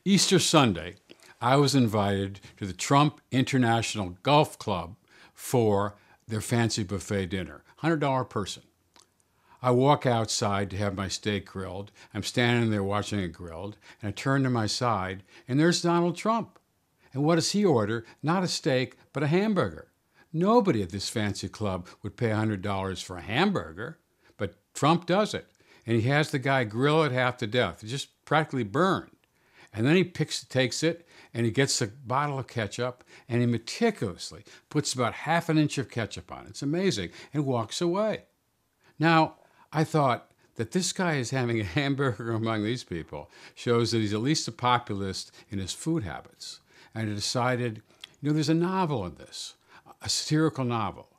Easter Sunday, I was invited to the Trump International Golf Club for their fancy buffet dinner, $100 person. I walk outside to have my steak grilled. I'm standing there watching it grilled, and I turn to my side, and there's Donald Trump. And what does he order? Not a steak, but a hamburger. Nobody at this fancy club would pay $100 for a hamburger, but Trump does it. And he has the guy grill it half to death, just practically burned. And then he takes it, and he gets a bottle of ketchup, and he meticulously puts about half an inch of ketchup on it. It's amazing, and walks away. Now, I thought that this guy is having a hamburger among these people shows that he's at least a populist in his food habits. And I decided, there's a novel in this, a satirical novel.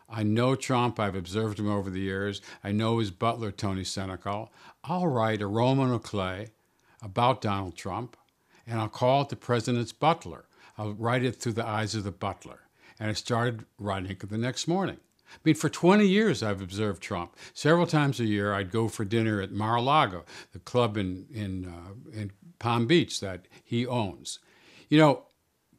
I know Trump. I've observed him over the years. I know his butler, Tony Senecal. I'll write a Roman of clay about Donald Trump, and I'll call it the president's butler. I'll write it through the eyes of the butler. And I started writing it the next morning. I mean, for 20 years, I've observed Trump. Several times a year, I'd go for dinner at Mar-a-Lago, the club in Palm Beach that he owns.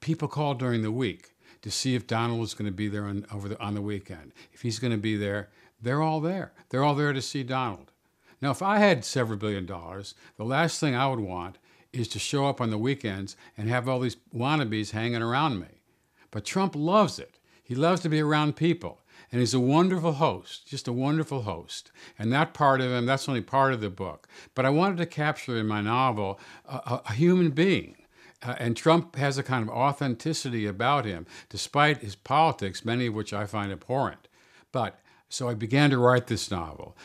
People call during the week to see if Donald is going to be there on the weekend. If he's going to be there, they're all there. They're all there to see Donald. Now, if I had several $billion, the last thing I would want is to show up on the weekends and have all these wannabes hanging around me. But Trump loves it. He loves to be around people. And he's a wonderful host, just a wonderful host. And that part of him, that's only part of the book. But I wanted to capture in my novel a human being. And Trump has a kind of authenticity about him, despite his politics, many of which I find abhorrent. So I began to write this novel.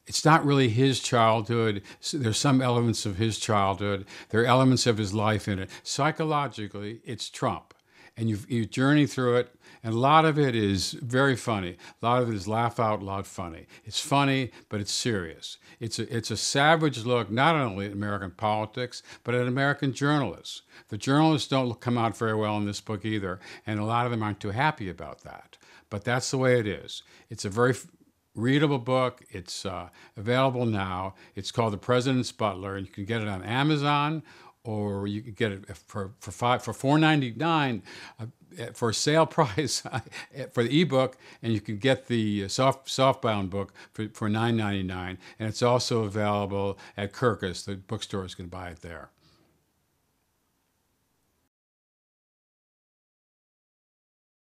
It's not really his childhood. There's some elements of his childhood. There are elements of his life in it. Psychologically, it's Trump. And you journey through it, and a lot of it is very funny. A lot of it is laugh out loud funny. It's funny, but it's serious. It's a savage look, not only at American politics, but at American journalists. The journalists don't come out very well in this book either, and a lot of them aren't too happy about that. But that's the way it is. It's a very readable book. It's available now. It's called The President's Butler, and you can get it on Amazon, or you can get it for $4.99 for a sale price for the ebook, and you can get the softbound book for $9.99. And it's also available at Kirkus. The bookstore is going to buy it there.